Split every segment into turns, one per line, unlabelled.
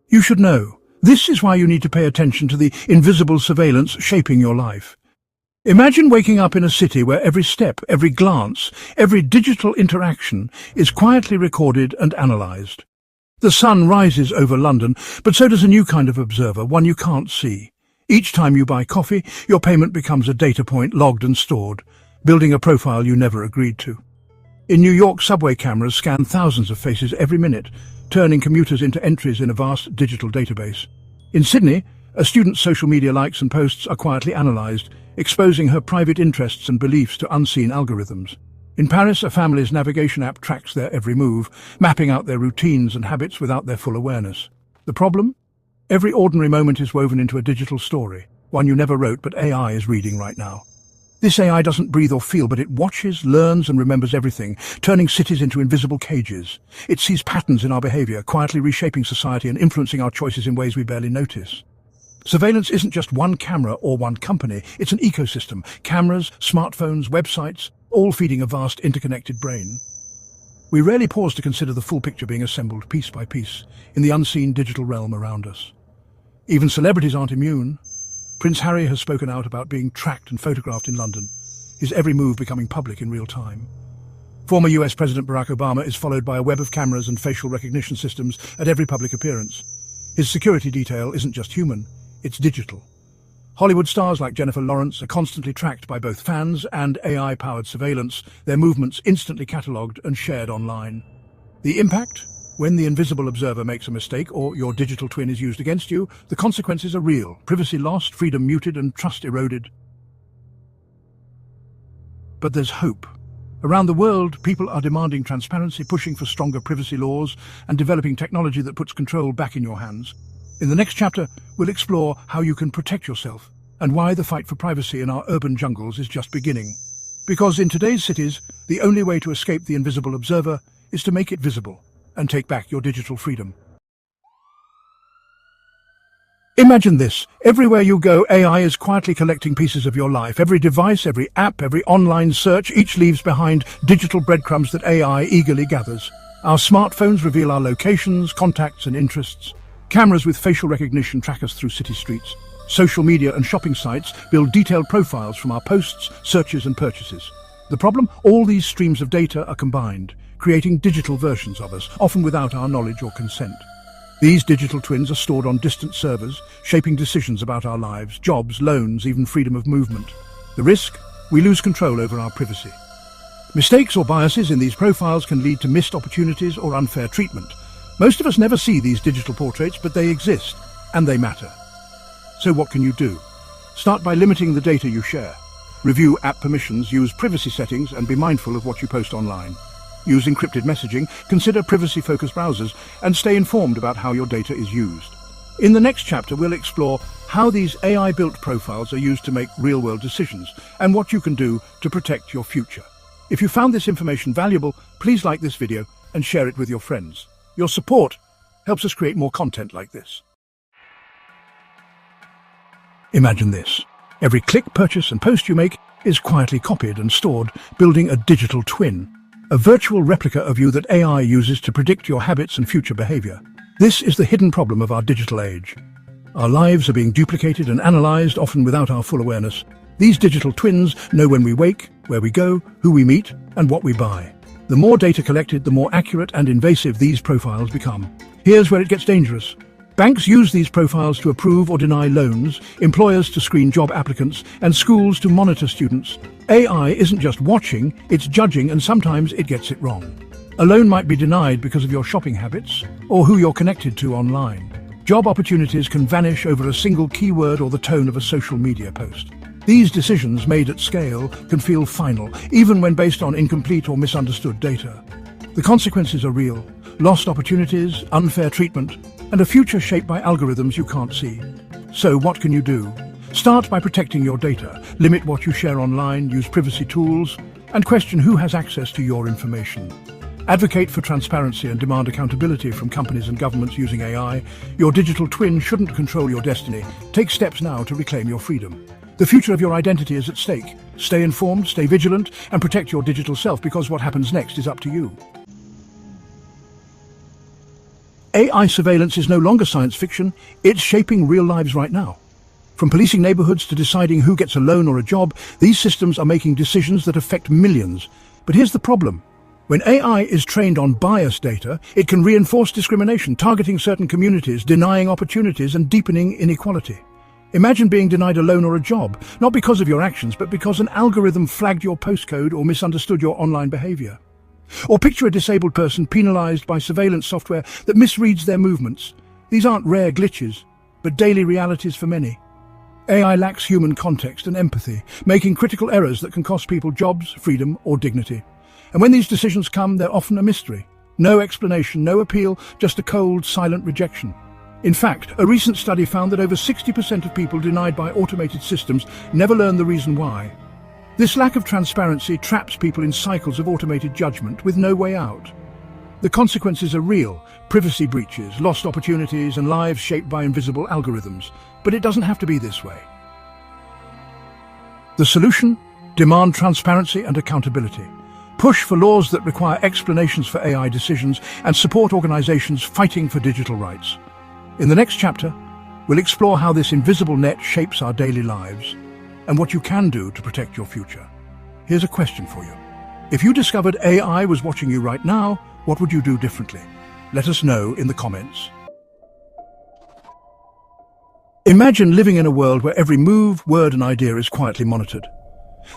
You should know. This is why you need to pay attention to the invisible surveillance shaping your life. Imagine waking up in a city where every step, every glance, every digital interaction is quietly recorded and analysed. The sun rises over London, but so does a new kind of observer, one you can't see. Each time you buy coffee, your payment becomes a data point logged and stored, building a profile you never agreed to. In New York, subway cameras scan thousands of faces every minute, turning commuters into entries in a vast digital database. In Sydney, a student's social media likes and posts are quietly analysed, exposing her private interests and beliefs to unseen algorithms. In Paris, a family's navigation app tracks their every move, mapping out their routines and habits without their full awareness. The problem? Every ordinary moment is woven into a digital story, one you never wrote but AI is reading right now. This AI doesn't breathe or feel, but it watches, learns and remembers everything, turning cities into invisible cages. It sees patterns in our behaviour, quietly reshaping society and influencing our choices in ways we barely notice. Surveillance isn't just one camera or one company, it's an ecosystem. Cameras, smartphones, websites, all feeding a vast interconnected brain. We rarely pause to consider the full picture being assembled piece by piece in the unseen digital realm around us. Even celebrities aren't immune. Prince Harry has spoken out about being tracked and photographed in London, his every move becoming public in real time. Former US President Barack Obama is followed by a web of cameras and facial recognition systems at every public appearance. His security detail isn't just human, it's digital. Hollywood stars like Jennifer Lawrence are constantly tracked by both fans and AI-powered surveillance, their movements instantly catalogued and shared online. The impact? When the invisible observer makes a mistake or your digital twin is used against you, the consequences are real. Privacy lost, freedom muted, and trust eroded. But there's hope. Around the world, people are demanding transparency, pushing for stronger privacy laws, and developing technology that puts control back in your hands. In the next chapter, we'll explore how you can protect yourself and why the fight for privacy in our urban jungles is just beginning. Because in today's cities, the only way to escape the invisible observer is to make it visible and take back your digital freedom. Imagine this. Everywhere you go, AI is quietly collecting pieces of your life. Every device, every app, every online search, each leaves behind digital breadcrumbs that AI eagerly gathers. Our smartphones reveal our locations, contacts, and interests. Cameras with facial recognition track us through city streets. Social media and shopping sites build detailed profiles from our posts, searches, and purchases. The problem? All these streams of data are combined, creating digital versions of us, often without our knowledge or consent. These digital twins are stored on distant servers, shaping decisions about our lives, jobs, loans, even freedom of movement. The risk? We lose control over our privacy. Mistakes or biases in these profiles can lead to missed opportunities or unfair treatment. Most of us never see these digital portraits, but they exist, and they matter. So what can you do? Start by limiting the data you share. Review app permissions, use privacy settings, and be mindful of what you post online. Use encrypted messaging, consider privacy-focused browsers, and stay informed about how your data is used. In the next chapter, we'll explore how these AI-built profiles are used to make real-world decisions, and what you can do to protect your future. If you found this information valuable, please like this video and share it with your friends. Your support helps us create more content like this. Imagine this. Every click, purchase, and post you make is quietly copied and stored, building a digital twin, a virtual replica of you that AI uses to predict your habits and future behavior. This is the hidden problem of our digital age. Our lives are being duplicated and analysed, often without our full awareness. These digital twins know when we wake, where we go, who we meet, and what we buy. The more data collected, the more accurate and invasive these profiles become. Here's where it gets dangerous. Banks use these profiles to approve or deny loans, employers to screen job applicants, and schools to monitor students. AI isn't just watching, it's judging, and sometimes it gets it wrong. A loan might be denied because of your shopping habits or who you're connected to online. Job opportunities can vanish over a single keyword or the tone of a social media post. These decisions made at scale can feel final, even when based on incomplete or misunderstood data. The consequences are real: lost opportunities, unfair treatment, and a future shaped by algorithms you can't see. So what can you do? Start by protecting your data, limit what you share online, use privacy tools, and question who has access to your information. Advocate for transparency and demand accountability from companies and governments using AI. Your digital twin shouldn't control your destiny. Take steps now to reclaim your freedom. The future of your identity is at stake. Stay informed, stay vigilant, and protect your digital self, because what happens next is up to you. AI surveillance is no longer science fiction, it's shaping real lives right now. From policing neighborhoods to deciding who gets a loan or a job, these systems are making decisions that affect millions. But here's the problem. When AI is trained on biased data, it can reinforce discrimination, targeting certain communities, denying opportunities, and deepening inequality. Imagine being denied a loan or a job, not because of your actions, but because an algorithm flagged your postcode or misunderstood your online behavior. Or picture a disabled person penalized by surveillance software that misreads their movements. These aren't rare glitches, but daily realities for many. AI lacks human context and empathy, making critical errors that can cost people jobs, freedom, or dignity. And when these decisions come, they're often a mystery. No explanation, no appeal, just a cold, silent rejection. In fact, a recent study found that over 60% of people denied by automated systems never learn the reason why. This lack of transparency traps people in cycles of automated judgment with no way out. The consequences are real: privacy breaches, lost opportunities, and lives shaped by invisible algorithms. But it doesn't have to be this way. The solution? Demand transparency and accountability. Push for laws that require explanations for AI decisions and support organizations fighting for digital rights. In the next chapter, we'll explore how this invisible net shapes our daily lives and what you can do to protect your future. Here's a question for you. If you discovered AI was watching you right now, what would you do differently? Let us know in the comments. Imagine living in a world where every move, word, and idea is quietly monitored.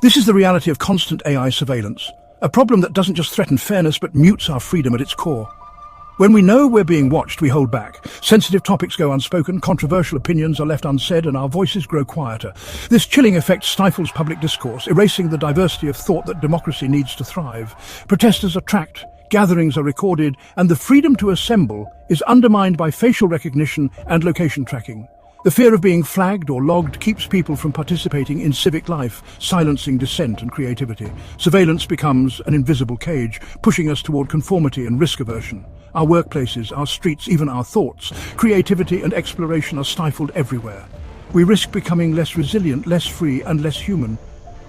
This is the reality of constant AI surveillance, a problem that doesn't just threaten fairness but mutes our freedom at its core. When we know we're being watched, we hold back. Sensitive topics go unspoken, controversial opinions are left unsaid, and our voices grow quieter. This chilling effect stifles public discourse, erasing the diversity of thought that democracy needs to thrive. Protesters are tracked, gatherings are recorded, and the freedom to assemble is undermined by facial recognition and location tracking. The fear of being flagged or logged keeps people from participating in civic life, silencing dissent and creativity. Surveillance becomes an invisible cage, pushing us toward conformity and risk aversion. Our workplaces, our streets, even our thoughts, creativity and exploration are stifled everywhere. We risk becoming less resilient, less free, and less human.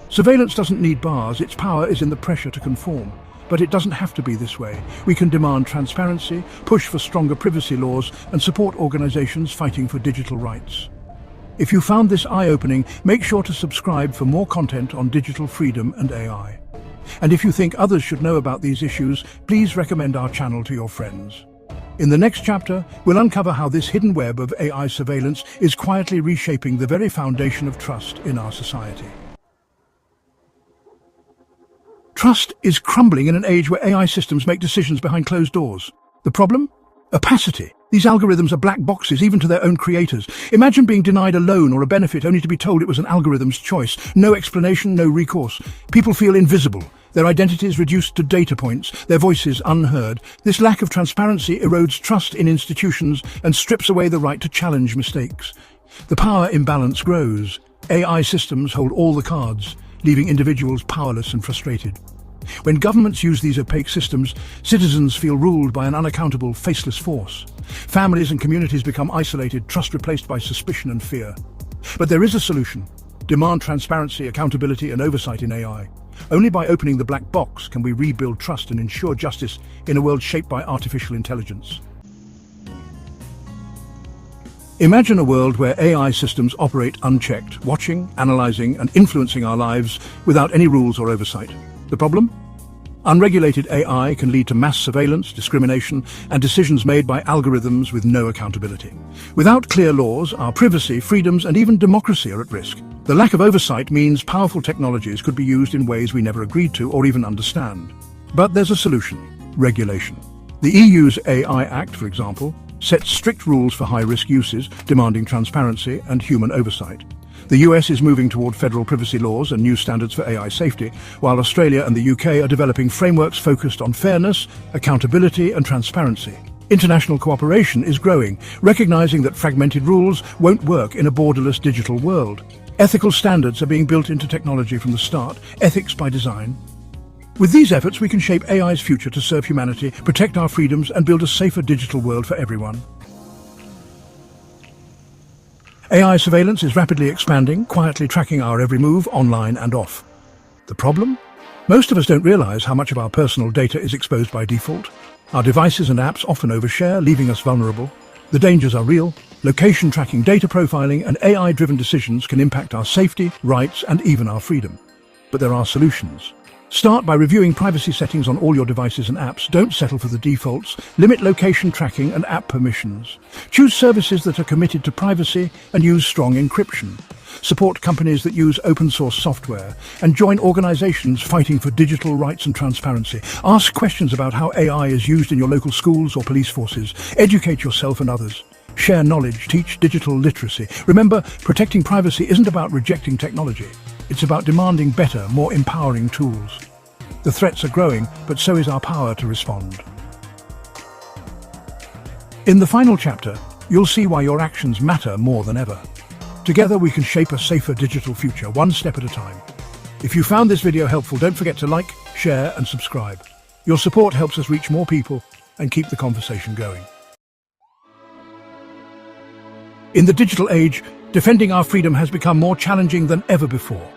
Surveillance doesn't need bars, its power is in the pressure to conform. But it doesn't have to be this way. We can demand transparency, push for stronger privacy laws, and support organizations fighting for digital rights. If you found this eye-opening, make sure to subscribe for more content on digital freedom and AI. And if you think others should know about these issues, please recommend our channel to your friends. In the next chapter, we'll uncover how this hidden web of AI surveillance is quietly reshaping the very foundation of trust in our society. Trust is crumbling in an age where AI systems make decisions behind closed doors. The problem? Opacity. These algorithms are black boxes, even to their own creators. Imagine being denied a loan or a benefit only to be told it was an algorithm's choice. No explanation, no recourse. People feel invisible, their identities reduced to data points, their voices unheard. This lack of transparency erodes trust in institutions and strips away the right to challenge mistakes. The power imbalance grows. AI systems hold all the cards, leaving individuals powerless and frustrated. When governments use these opaque systems, citizens feel ruled by an unaccountable, faceless force. Families and communities become isolated, trust replaced by suspicion and fear. But there is a solution. Demand transparency, accountability, and oversight in AI. Only by opening the black box can we rebuild trust and ensure justice in a world shaped by artificial intelligence. Imagine a world where AI systems operate unchecked, watching, analyzing, and influencing our lives without any rules or oversight. The problem? Unregulated AI can lead to mass surveillance, discrimination, and decisions made by algorithms with no accountability. Without clear laws, our privacy, freedoms, and even democracy are at risk. The lack of oversight means powerful technologies could be used in ways we never agreed to or even understand. But there's a solution: regulation. The EU's AI Act, for example, sets strict rules for high-risk uses, demanding transparency and human oversight. The US is moving toward federal privacy laws and new standards for AI safety, while Australia and the UK are developing frameworks focused on fairness, accountability, and transparency. International cooperation is growing, recognizing that fragmented rules won't work in a borderless digital world. Ethical standards are being built into technology from the start, ethics by design. With these efforts, we can shape AI's future to serve humanity, protect our freedoms, and build a safer digital world for everyone. AI surveillance is rapidly expanding, quietly tracking our every move, online and off. The problem? Most of us don't realize how much of our personal data is exposed by default. Our devices and apps often overshare, leaving us vulnerable. The dangers are real. Location tracking, data profiling, and AI-driven decisions can impact our safety, rights, and even our freedom. But there are solutions. Start by reviewing privacy settings on all your devices and apps. Don't settle for the defaults. Limit location tracking and app permissions. Choose services that are committed to privacy and use strong encryption. Support companies that use open-source software and join organizations fighting for digital rights and transparency. Ask questions about how AI is used in your local schools or police forces. Educate yourself and others. Share knowledge, teach digital literacy. Remember, protecting privacy isn't about rejecting technology. It's about demanding better, more empowering tools. The threats are growing, but so is our power to respond. In the final chapter, you'll see why your actions matter more than ever. Together we can shape a safer digital future, one step at a time. If you found this video helpful, don't forget to like, share and subscribe. Your support helps us reach more people and keep the conversation going. In the digital age, defending our freedom has become more challenging than ever before.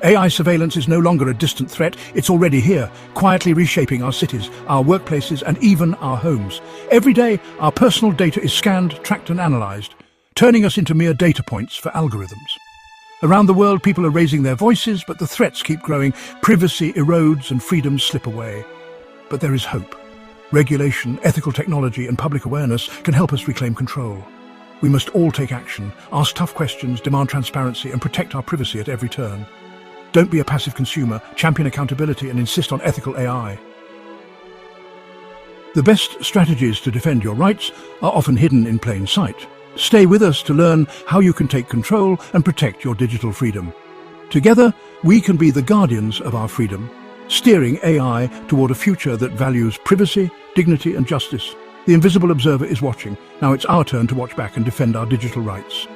AI surveillance is no longer a distant threat, it's already here, quietly reshaping our cities, our workplaces, and even our homes. Every day, our personal data is scanned, tracked, and analyzed, turning us into mere data points for algorithms. Around the world, people are raising their voices, but the threats keep growing. Privacy erodes and freedoms slip away. But there is hope. Regulation, ethical technology, and public awareness can help us reclaim control. We must all take action, ask tough questions, demand transparency, and protect our privacy at every turn. Don't be a passive consumer, champion accountability, and insist on ethical AI. The best strategies to defend your rights are often hidden in plain sight. Stay with us to learn how you can take control and protect your digital freedom. Together, we can be the guardians of our freedom, steering AI toward a future that values privacy, dignity, and justice. The invisible observer is watching. Now it's our turn to watch back and defend our digital rights.